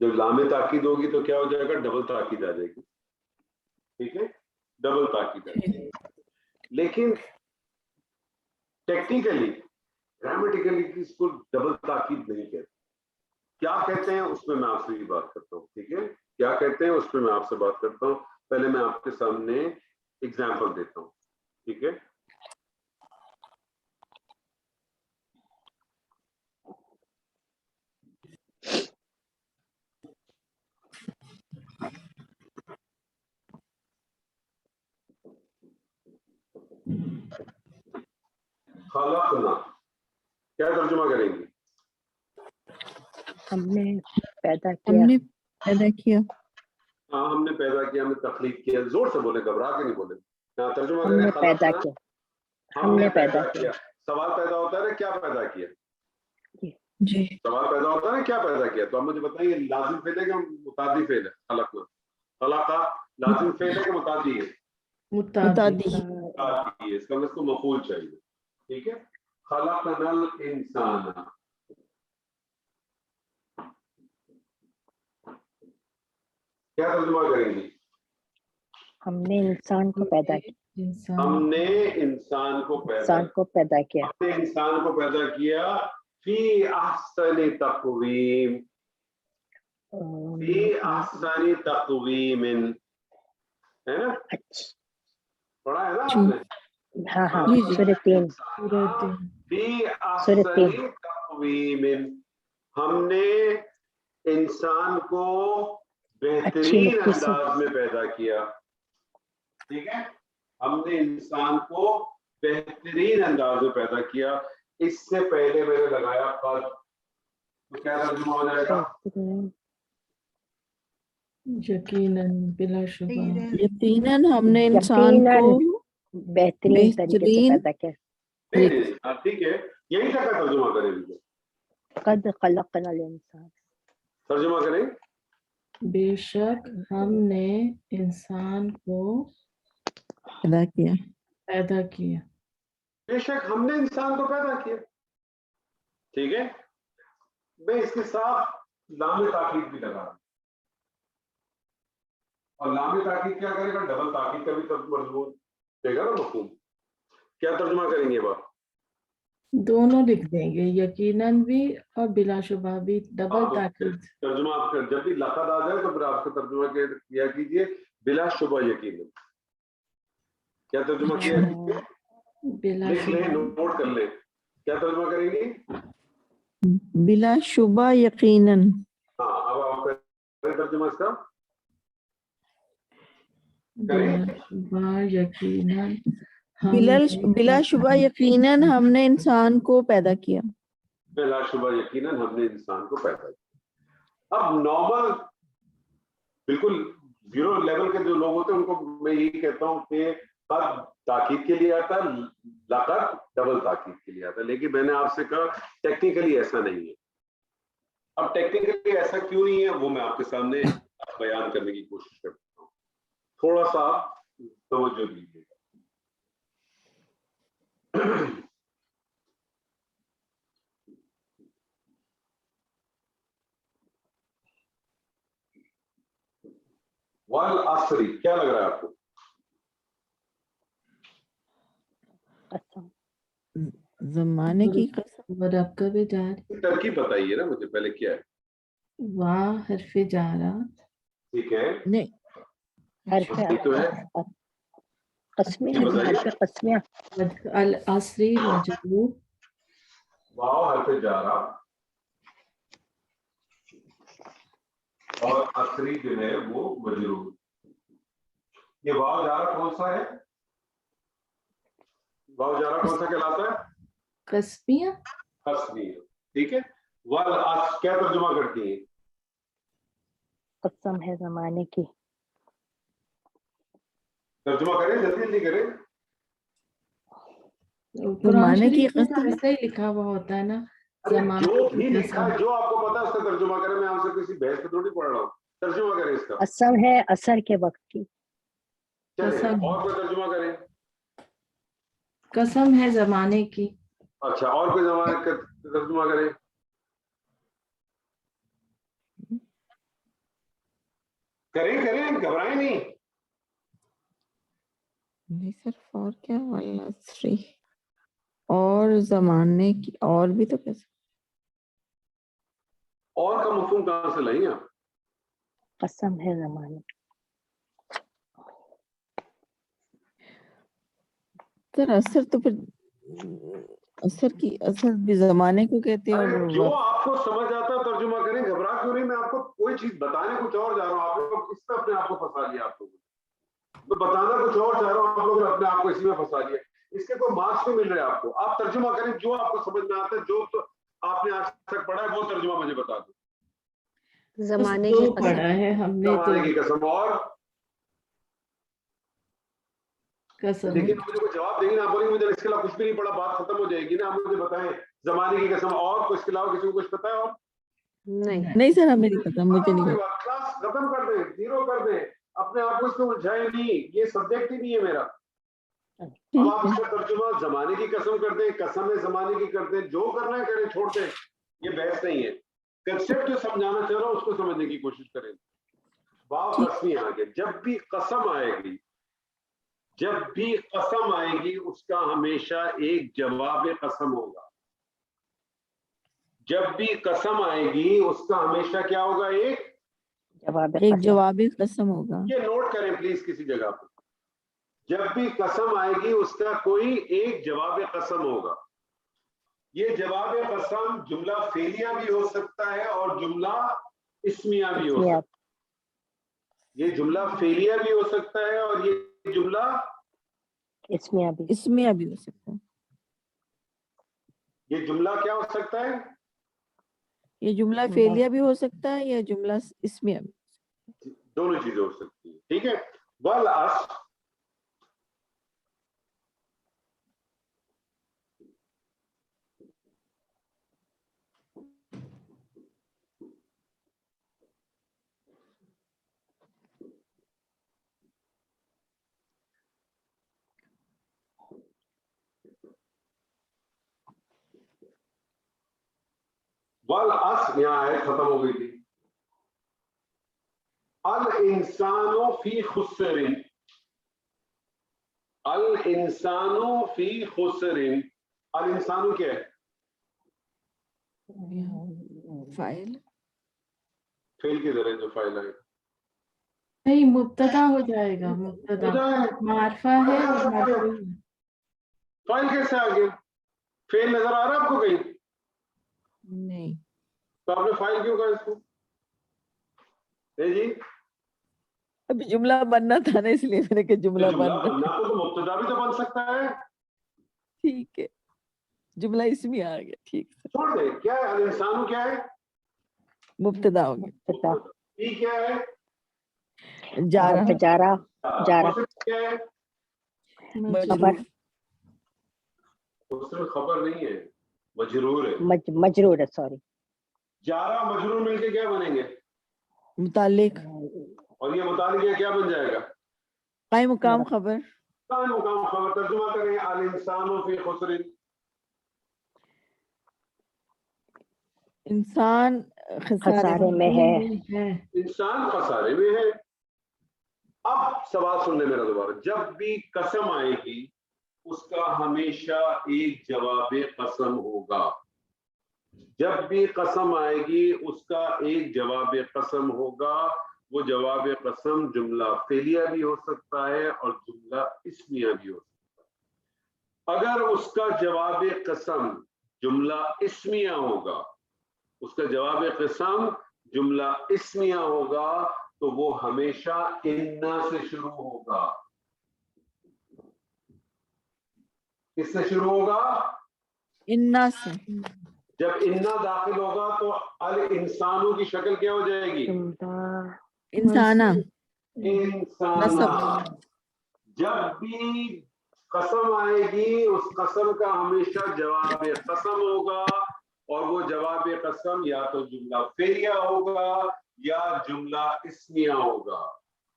جب لام تاکید ہوگی تو کیا ہو جائے گا؟ ڈبل تاکید آ جائے گی. ٹھیک ہے, ڈبل تاکید آ جائے گی. لیکن ٹیکنیکلی گرامیٹیکلی اس کو ڈبل تاکید نہیں کہتے. کیا کہتے ہیں اس میں آپ سے یہ بات کرتا ہوں. ٹھیک ہے, کیا کہتے ہیں اس میں میں آپ سے بات کرتا ہوں. پہلے میں آپ کے سامنے ایگزامپل دیتا ہوں. ٹھیک ہے, خلقنا کیا ترجمہ کریں گے؟ ہم نے پیدا ہم کیا. نے پیدا کیا. ہاں, ہم نے پیدا کیا, ہم نے تخلیق کیا. زور سے بولے, گھبرا کے نہیں بولے. ہاں, ترجمہ ہم کریں. نے پیدا خلقنا, کیا. ہم نے پیدا کیا. سوال پیدا ہوتا ہے نا, کیا پیدا کیا؟ جی. سوال پیدا ہوتا ہے نا کیا پیدا کیا. تو آپ مجھے بتائیے لازم فعل ہے کہ متعدی فعل ہے؟ خلقنا, خلقا لازم فعل ہے کہ متعدی ہے؟ متعدی. متعدی ہے. اس کا کو مفعول چاہیے. ٹھیک ہے, خلقنا الانسان. کیا ترجمہ کریں گے؟ ہم نے انسان کو پیدا کیا. ہم نے انسان کو پیدا انسان کو پیدا کیا. ہم نے انسان کو پیدا کیا فی احسن تقویم. فی احسن تقویم ہے نا, پڑھا ہے نا آپ نے؟ ہاں ہاں, جی جی. سورہ 3. فی سورہ 3. احسن تقویم. ہم نے انسان کو بہترین انداز میں پیدا کیا. ٹھیک ہے, ہم نے انسان کو بہترین انداز میں پیدا کیا. اس سے پہلے میں نے لگایا قد, تو کیا ترجمہ ہو جائے گا؟ یقیناً بلا شبہ یقیناً ہم نے انسان کو بہترین طریقے سے بہترین پیدا کیا. ٹھیک ہے, یہی تک کا ترجمہ کریں گے. قد خلقنا الانسان. ترجمہ کریں. بے شک ہم نے انسان کو پیدا کیا. پیدا کیا. بے شک ہم نے انسان کو پیدا کیا. ٹھیک ہے, میں اس کے ساتھ لام تاکید بھی لگا دوں, اور لام تاکید کیا کرے گا؟ ڈبل تاکید کا بھی مضمون دے گا نا مفہوم. کیا ترجمہ کریں گے بات؟ دونوں لکھ دیں گے, یقیناً بھی اور بلا شبہ بھی, ڈبل تاکید. ترجمہ آپ کا جب بھی لقد آ جائے تو پھر آپ کا ترجمہ کیا کیجئے بلا شبہ یقیناً. کیا ترجمہ کیا کیجئے؟ بلا لکھ لیں, شبہ نوٹ کر لیں. کیا ترجمہ کریں گے؟ بلا شبہ یقیناً. ہاں, اب آپ کا ترجمہ اس کا بلا شبہ یقیناً بلا شبہ یقیناً ہم نے انسان کو پیدا کیا. بلا شبہ یقیناً ہم نے انسان کو پیدا کیا. اب نارمل بالکل زیرو لیول کے جو لوگ ہوتے ہیں ان کو میں یہی کہتا ہوں کہ قد تاکید کے لیے آتا ہے, لقد ڈبل تاکید کے لیے آتا ہے. لیکن میں نے آپ سے کہا ٹیکنیکلی ایسا نہیں ہے. اب ٹیکنیکلی ایسا کیوں نہیں ہے وہ میں آپ کے سامنے بیان کرنے کی کوشش کرتا ہوں. تھوڑا سا توجہ دیجیے گا. والعصر کیا لگ رہا ہے آپ کو؟ زمانے کی قسم. رب کا بھی جار, ترکیب بتائیے نا مجھے پہلے کیا ہے. واہ حرف جارات. ٹھیک ہے, نہیں, حرف تو ہے قسمیہ, حرف قسمیہ. العصری مجرور, واو حرف جارا اور عصری جو ہے وہ مجرور. یہ واو جارا کون سا ہے؟ واو جارا کون سا کہلاتا ہے؟ قسمیہ. قسمی. ٹھیک ہے, والعصر کیا ترجمہ کرتی ہیں؟ قسم ہے زمانے کی. ترجمہ کریں, جلدی جلدی کریں. قرآن زمانے کی شریف میں تو قسم. ایسا ہی لکھا ہوا ہوتا ہے نا, جو زمانے بھی کی لکھا قسم. ہے جو آپ کو پتا ہے اس کا ترجمہ کریں. میں آپ سے کسی بحث پہ تھوڑی پڑھ رہا ہوں. ترجمہ کریں اس کا. قسم ہے اثر کے وقت کی. چلیں قسم اور کوئی ترجمہ کریں. قسم ہے زمانے کی. اچھا, اور کوئی زمانے کا ترجمہ کریں. کریں گھبرائیں نہیں. نہیں صرف اور کیا والاسری اور زمانے کی اور بھی تو کیسے اور کا مفہوم کہاں سے لائیں آپ؟ قسم ہے زمانے. سر اثر تو پھر اثر بھی زمانے کو کہتے ہیں اور جو وقت. آپ کو سمجھ آتا ہے ترجمہ کریں, گھبرا کیوں نہیں. میں آپ کو کوئی چیز بتانے کچھ اور جا رہا ہوں, آپ لوگ اس میں اپنے آپ کو پھنسا لیا. آپ لوگوں میں بتانا کچھ اور چاہ رہا ہوں, آپ لوگوں نے اپنے آپ کو اسی میں پھنسا لیا. اس کے کوئی مارکس نہیں مل رہے آپ کو. آپ ترجمہ کریں جو آپ کو سمجھ میں آتا ہے, جو تو آپ نے آج تک پڑھا ہے وہ ترجمہ مجھے بتا دو. زمانے دو کی قسم. پڑھا ہے ہم نے تو زمانے کی قسم. اور قسم. لیکن مجھے کوئی جواب دیں گے نا, آپ بولیں گے مجھے اس کے علاوہ کچھ بھی نہیں پڑا, بات ختم ہو جائے گی نا. آپ مجھے بتائیں زمانے کی قسم اور کو اس کے علاوہ کسی کو کچھ پتا ہے؟ اور نہیں سر ہمیں نہیں پتا, مجھے ختم ہو نہیں گئی پتا. بات, کلاس ختم کر دیں, زیرو کر دیں. اپنے آپ کو اس میں الجھائیں نہیں, یہ سبجیکٹ ہی نہیں ہے میرا. اب ٹھیک آپ ہے اس کا ترجمہ زمانے کی قسم کر دیں, قسم زمانے کی کر دیں, جو کرنا ہے کریں, چھوڑ دیں. یہ بحث نہیں ہے. کنسپٹ جو سمجھانا چاہ رہا ہوں اس کو سمجھنے کی کوشش کریں. باب رسمی آگے, جب بھی قسم آئے گی, جب بھی قسم آئے گی اس کا ہمیشہ ایک جواب قسم ہوگا. جب بھی قسم آئے گی اس کا ہمیشہ کیا ہوگا؟ ایک جواب قسم ہوگا. یہ نوٹ کریں پلیز کسی جگہ پر. جب بھی قسم آئے گی اس کا کوئی ایک جواب قسم ہوگا. یہ جواب قسم جملہ فعلیہ بھی ہو سکتا ہے اور جملہ اسمیہ بھی ہو سکتا ہے. یہ جملہ فعلیہ بھی ہو سکتا ہے اور یہ جملہ اسمیہ بھی ہو سکتا ہے. یہ جملہ کیا ہو سکتا ہے؟ یہ جملہ فعلیہ بھی ہو سکتا ہے یا جملہ اسمیہ بھی. دونوں چیزیں ہو سکتی ہیں. ٹھیک ہے. والعصر والعصر, یہاں آیت ختم ہو گئی تھی. الانسان فی خسر, الانسان فی خسر. الانسان کیا ہے؟ فاعل. فعل کی ذرا جو فاعل ہے نہیں, مبتدا ہو جائے گا. مبتدا معرفہ ہے اور مرفوع ہے. فائل کیسے آ گیا؟ فعل نظر آ رہا ہے آپ کو کہیں؟ نہیں, تو آپ نے فائل کیوں کہا اس کو؟ جی ابھی جملہ بننا تھا نا, اس لیے میں نے کہا جملہ جملہ بن رہا. بننا تو مبتدا بھی تو بن سکتا ہے. ٹھیک ہے, جملہ اسمیہ آ گیا. ٹھیک ہے, چھوڑ دیں. کیا ہے الانسان؟ کیا ہے؟ مبتدا ہو گیا. مبتدا. یہ کیا ہے؟ جا رہا. خسر کیا ہے؟ مجرور. خسر خبر نہیں ہے, مجرور ہے. مجرور ہے, سوری. جارہ مجرور مل کے کیا بنیں گے؟ متعلق. اور یہ متعلق کیا بن جائے گا؟ قائم مقام خبر. قائم مقام خبر. ترجمہ کریں الانسان فی خسر. انسان خسارے میں ہے. انسان خسارے میں ہے. اب سوال سن لیں میرا دوبارہ. جب بھی قسم آئے گی اس کا ہمیشہ ایک جواب قسم ہوگا. جب بھی قسم آئے گی اس کا ایک جواب قسم ہوگا. وہ جواب قسم جملہ فعلیہ بھی ہو سکتا ہے اور جملہ اسمیہ بھی ہو سکتا ہے. اگر اس کا جواب قسم جملہ اسمیہ ہوگا, اس کا جواب قسم جملہ اسمیہ ہوگا تو وہ ہمیشہ انا سے شروع ہوگا. کس سے شروع ہوگا؟ انا سے. جب انا داخل ہوگا تو الانسانوں کی شکل کیا ہو جائے گی؟ انسانہ. انسانہ. جب بھی قسم آئے گی اس قسم کا ہمیشہ جواب قسم ہوگا اور وہ جواب قسم یا تو جملہ فعلیہ ہوگا یا جملہ اسمیہ ہوگا.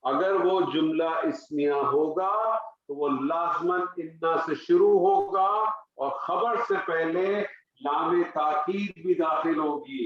اگر وہ جملہ اسمیہ ہوگا تو وہ لازماً انا سے شروع ہوگا اور خبر سے پہلے لام تاکید بھی داخل ہوگی.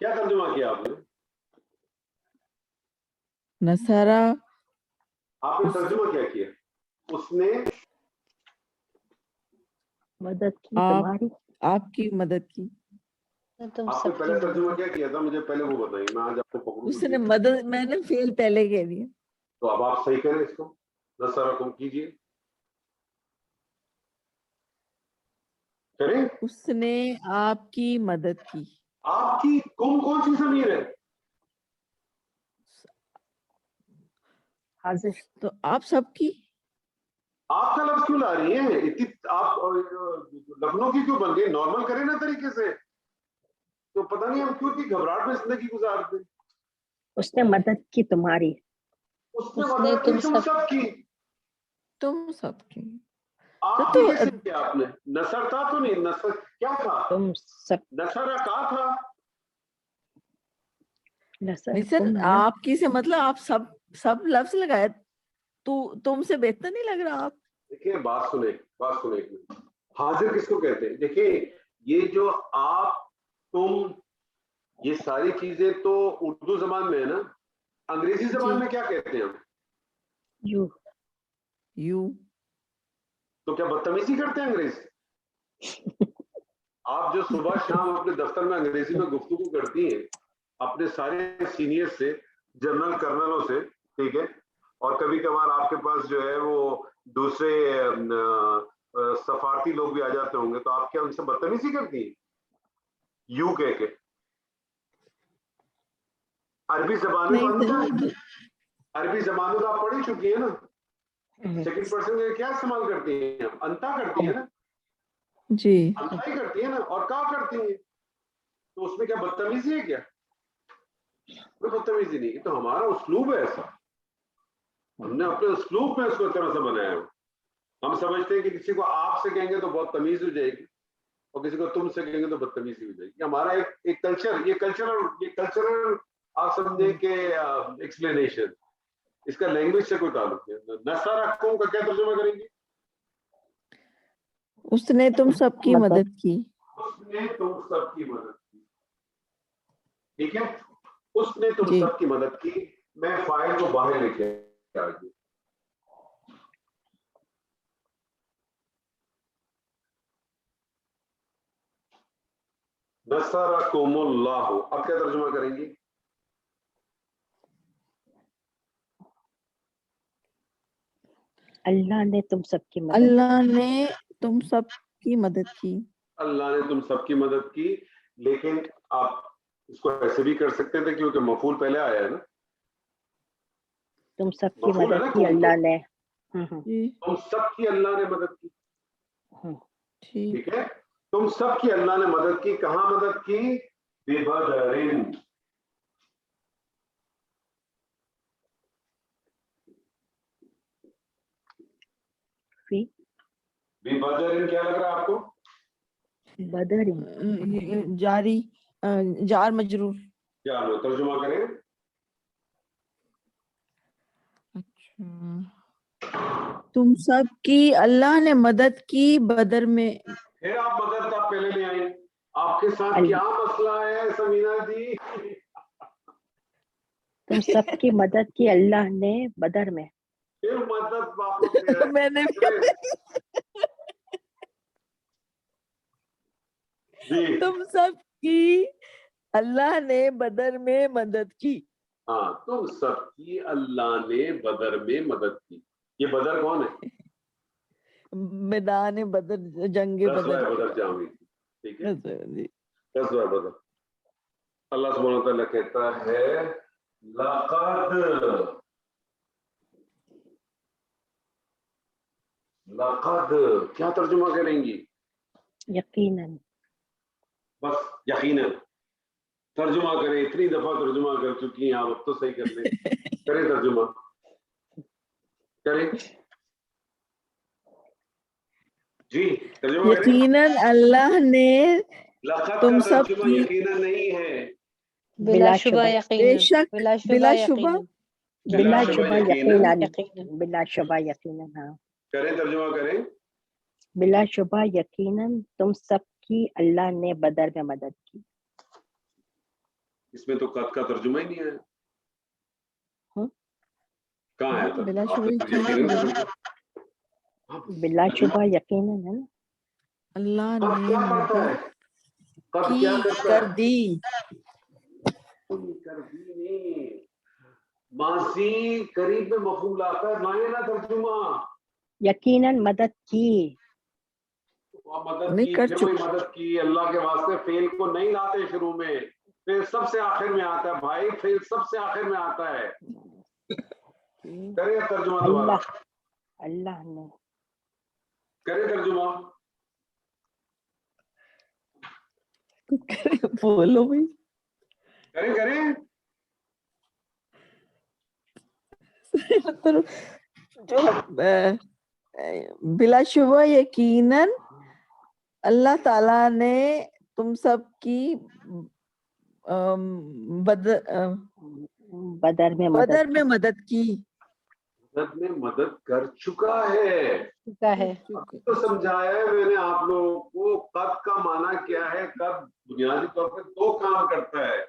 کیا ترجمہ کیا آپ نے؟ نصارہ آپ نے ترجمہ کیا کیا؟ اس نے مدد کی آپ تمہاری. آپ کی مدد کی. تم آپ نے سب کی پہلے ترجمہ مدد کیا تھا؟ مجھے پہلے وہ بتائیے، میں آج آپ کو پکڑوں اس گا. نے مدد، میں نے فیل پہلے کہہ دیا. تو اب آپ صحیح کریں اس کو، نصرکم کیجیے، کریں. اس نے آپ کی مدد کی. آپ کی کم کون سی ضمیر ہے؟ حاضر. تو آپ سب کی. آپ کا لفظ کیوں لا رہی ہیں اتنی؟ آپ لکھنؤ کی کیوں بن گئی؟ نارمل کریں نا طریقے سے. تو پتہ نہیں ہم کیوں اتنی گھبراہٹ میں زندگی گزارتے. اس نے مدد کی تمہاری. اس نے اس نے مدد کی تم تم سب کی. تم سب کی. آپ تو کی کس نے کیا؟ آپ نے نصر تھا تو نہیں، نصر کیا تھا؟ تم سب نصر کا تھا. نصر نصر کم ہے نا. آپ کی سے مطلب آپ سب لفظ لگائے. تو تم سے بہتر نہیں لگ رہا. آپ دیکھیں بات سنیں ایک منٹ. حاضر کس کو کہتے ہیں؟ دیکھیں یہ جو آپ تم یہ ساری چیزیں تو اردو زبان میں ہے نا. انگریزی زبان میں کیا کہتے ہیں ہم؟ یو. یو. تو کیا بدتمیزی کرتے ہیں انگریز؟ آپ جو صبح شام اپنے دفتر میں انگریزی میں گفتگو کرتی ہیں اپنے سارے سینئر سے، جنرل کرنلوں سے، ٹھیک ہے، اور کبھی کبھار آپ کے پاس جو ہے وہ دوسرے سفارتی لوگ بھی آ جاتے ہوں گے، تو آپ کیا ان سے بدتمیزی کرتی ہیں یو کہہ کے؟ عربی زبان میں عربی زبان میں تو آپ پڑھی چکی ہیں نا. سیکنڈ پرسن میں کیا استعمال کرتی ہیں؟ انتا کرتی ہیں نا. جی انتا ہی کرتی ہیں نا، اور کا کرتی ہیں. تو اس میں کیا بدتمیزی ہے؟ کیا کوئی بدتمیزی نہیں. تو ہمارا اسلوب ہے ایسا، ہم نے اپنے اسلوب میں اس کو طرح سے بنایا ہے. ہم سمجھتے ہیں کہ کسی کو آپ سے کہیں گے تو بہت تمیز ہو جائے گی، اور کسی کو تم سے کہیں گے تو بدتمیزی ہو جائے گی. ہمارا ایک کلچر، یہ کلچرل آپ سمجھیں کہ ایکسپلینیشن، اس کا لینگویج سے کوئی تعلق نہیں. نصرکم کا کیا ترجمہ کریں گے؟ اس نے تم سب کی مدد کی. اس نے تم سب کی مدد کی. ٹھیک ہے، اس نے تم جی سب کی مدد کی. میں فائل کو باہر لے کے آ گیا. نصرکم اللہ، اب کیا ترجمہ کریں گے؟ اللہ نے تم سب کی مدد. اللہ نے تم سب کی مدد کی. اللہ نے تم سب کی مدد کی. لیکن آپ اس کو ایسے بھی کر سکتے تھے کیونکہ مفعول پہلے آیا ہے نا. تم سب کی مفعول ہے مدد نا، کی اللہ نے. جی تم سب کی اللہ نے مدد کی. ٹھیک. ٹھیک ہے، تم سب کی اللہ نے مدد کی. کہاں مدد کی؟ ببدر. فی ببدر کیا لگ رہا ہے آپ کو؟ بدر. جاری جار مجرور. چلو ترجمہ کریں. اچھا، تم سب کی اللہ نے مدد کی بدر میں. پھر آپ مدد آپ پہلے لے آئیں. آپ کے ساتھ کیا مسئلہ ہے سمینا جی؟ تم سب کی مدد کی اللہ نے بدر میں. پھر مدد واپس لے آئیں. میں نے جی تم سب کی اللہ نے بدر میں مدد کی. ہاں، تم سب کی اللہ نے بدر میں مدد کی. یہ بدر کون ہے؟ میدان بدر، جنگ غزوہ بدر. بدر جہاں ہوئی تھی. ٹھیک ہے، جی. غزوہ بدر. اللہ سبحانہ وتعالیٰ کہتا ہے لقد کیا ترجمہ کریں گی؟ یقیناً. بس یقیناً ترجمہ کریں. اتنی دفعہ ترجمہ کر چکی ہیں آپ، اب تو صحیح کر لیں. کریں ترجمہ، کریں. جی ترجمہ کریں. یقیناً اللہ نے لقد تم کا سب ترجمہ کی یقیناً نہیں ہے. بلا شبہ بے یقیناً. شک بلا شبہ بلا شبہ یقیناً. یقیناً. بلا شبہ یقیناً. ہاں، کریں ترجمہ کریں. بلا شبہ یقیناً تم سب کی اللہ نے بدر میں مدد کی. اس میں تو قد کا ترجمہ ہی نہیں ہے. کہاں ہے بلا ترجمہ؟ شبہ بلا شبہ یقیناً ہے نا. اللہ قد نے کیا کرتا ہے؟ مدد قد کی کیا کرتا کر ہے؟ دی. کر دی نہیں. ماضی قریب میں مفعول آتا ہے، لائیں نا ترجمہ. یقیناً مدد کی. مدد نہیں کی، کر پھر وہی چکے. مدد کی. اللہ کے واسطے فعل کو نہیں لاتے شروع میں، پھر سب سے آخر میں آتا ہے بھائی، فعل سب سے آخر میں آتا ہے. کرے ترجمہ دوبارہ، اللہ اللہ نے. کرے ترجمہ. بولو بھائی. کریں جو بلا شبہ یقیناً اللہ تعالیٰ نے تم سب کی بدر میں بدر میں مدد کی. مدد میں مدد کر چکا ہے. تو سمجھایا ہے میں نے آپ لوگوں کو قد کا معنی کیا ہے. قد بنیادی طور پہ دو کام کرتا ہے.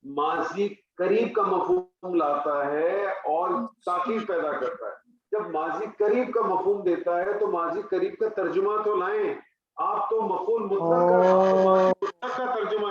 ماضی قریب کا مفہوم لاتا ہے اور تاکید پیدا کرتا ہے. جب ماضی قریب کا مفہوم دیتا ہے تو ماضی قریب کا ترجمہ تو لائیں. آپ تو مفعول مطلق کا ترجمہ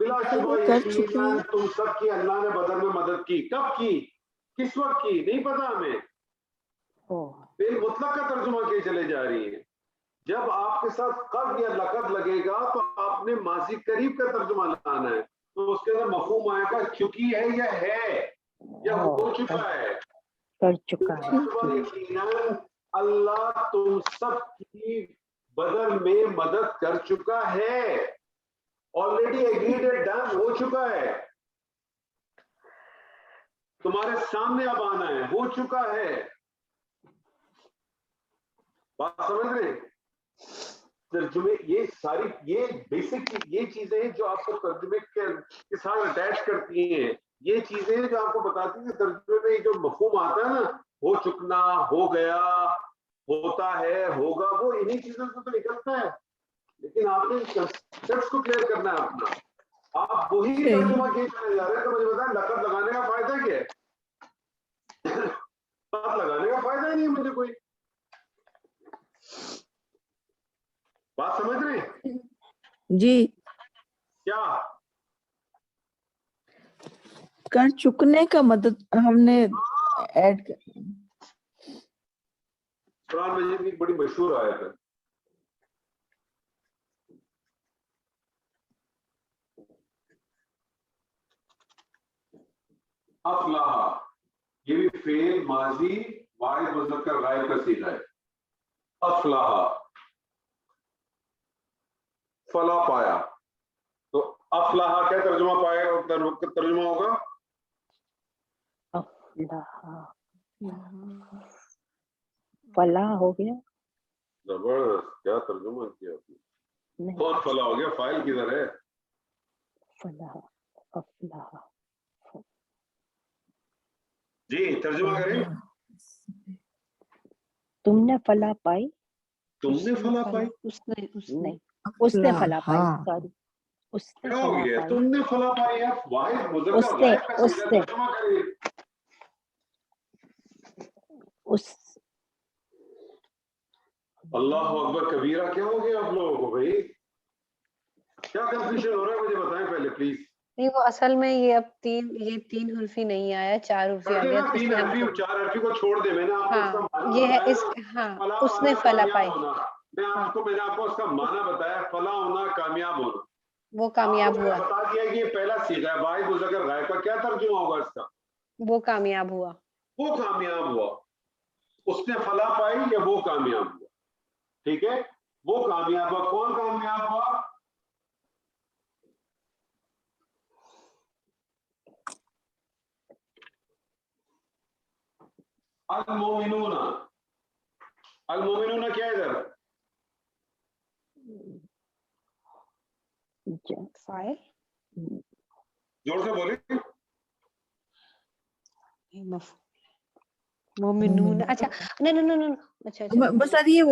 بلا شبہ یقیناً تم سب کی اللہ نے بدر میں مدد کی. کب کی؟ کس وقت کی؟ نہیں پتا ہمیں. فعل مطلق کا ترجمہ کیے چلے جا رہی ہے. جب آپ کے ساتھ قد یا لقد لگے گا تو آپ نے ماضی قریب کا ترجمہ لانا ہے. تو اس کے اندر مفہوم آئے گا چکی ہے یا ہے یا ہو چکا ہے. کر چکا ہے. یقیناً اللہ تم سب کی بدر میں مدد کر چکا ہے. آلریڈی ایگریڈ ہے، ڈن ہو چکا ہے. تمہارے سامنے اب آنا ہے، ہو چکا ہے. بات سمجھ رہے ہیں؟ ترجمے یہ ساری یہ بیسک یہ چیزیں جو آپ کو ترجمے کے ساتھ اٹیچ کرتی ہیں، یہ چیزیں جو آپ کو بتاتی ہیں ترجمے میں جو مفہوم آتا ہے نا، ہو چکنا، ہو گیا، ہوتا ہے، ہوگا، وہ انہی چیزوں سے تو نکلتا ہے. لیکن آپ نے کنسپٹ کو کلیئر کرنا ہے اپنا. آپ وہی ترجمہ کیے چلے جا رہے ہیں. تو مجھے بتائیں لقب لگانے کا فائدہ کیا ہے؟ لگانے کا فائدہ ہی نہیں ہے مجھے کوئی. بات سمجھ رہے ہیں؟ جی. کیا کر چکنے کا مدد ہم نے ایڈ کر. قرآن مجید کی بڑی مشہور آیت ہے. افلاح، یہ بھی فعل ماضی واحد مذکر غائب کا صیغہ ہے. افلاح، فلا پایا. تو افلاح کیا ترجمہ پائے اور ترجمہ ہوگا فلاح ہو گیا. زبردست، کیا ترجمہ کیا آپ نے. کون فلاح ہو گیا؟ فائل کدھر ہے؟ فلاح افلاح. جی ترجمہ کریں. تم نے فلاح پائی. تم نے فلاح پائی. نہیں، اس نے فلاح پائی. سوری، اس نے کیا ہو فلاح گیا؟ پائی. تم نے فلاح پائی ہے واحد مذکر اس نے غائب کا صیغہ. ترجمہ کریں. اس اللہ اکبر کبیرہ. کیا ہو گیا آپ لوگوں کو بھائی؟ کیا کنفیوژن ہو رہا ہے مجھے بتائیں پہلے پلیز. نہیں، وہ اصل میں یہ اب تین حرفی نہیں آیا، 4 حرفی آ گیا. تو اس تین میں حرفی، 4 حرفی کو چھوڑ دے. میں نے آپ کو اس کا ہاں معنی یہ ہے بتایا اس نا. ہاں فلاح اس نے پانا فلا کامیاب پائی. ہونا. میں نے آپ کو اس کا معنی بتایا. فلاح ہونا کامیاب ہونا. وہ کامیاب آپ کو ہوا. میں بتا دیا کہ یہ پہلا صیغہ ہے واحد مذکر غائب کا. کیا ترجمہ ہوگا اس کا؟ وہ کامیاب ہوا. وہ کامیاب ہوا. اس نے فلاح پائی یا وہ کامیاب ہوا. ٹھیک ہے، وہ کامیاب ہوا. کون کامیاب ہوا؟ المومنون. المومنون کیا ہے ادھر؟ فائل زور سے بولیں. مومنون. اچھا نہیں اچھا بس یہ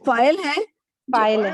فائل ہے. فائل ہے.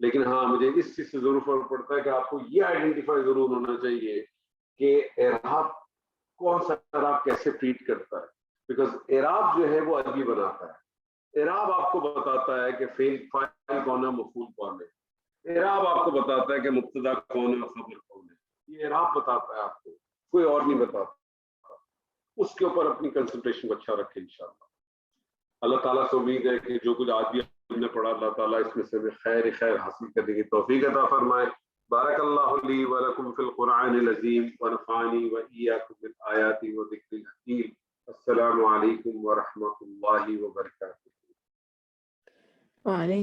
لیکن ہاں مجھے اس چیز سے ضرور فرق پڑتا ہے کہ آپ کو یہ آئیڈینٹیفائی ضرور ہونا چاہیے کہ اعراب کون سا اعراب کیسے ٹریٹ کرتا ہے. بیکاز اعراب جو ہے وہ عربی بناتا ہے. اعراب آپ کو بتاتا ہے کہ فاعل کون ہے, مفعول کون ہے. اعراب آپ کو بتاتا ہے کہ مبتدا کون ہے, خبر کون ہے. یہ اعراب بتاتا ہے آپ کو, کوئی اور نہیں بتاتا. اس کے اوپر اپنی کنسنٹریشن کو اچھا رکھیں انشاءاللہ. اللہ تعالیٰ سے امید ہے کہ جو کچھ آج بھی ہم نے پڑھا, اللہ تعالیٰ اس میں سے خیر حاصل کرنے کی توفیق عطا فرمائے. بارک اللہ لی ولکم فی القرآن العظیم ونفعنی وإیاکم بالآیات وذکر الحکیم. السلام علیکم ورحمۃ اللہ وبرکاتہ. وعلیکم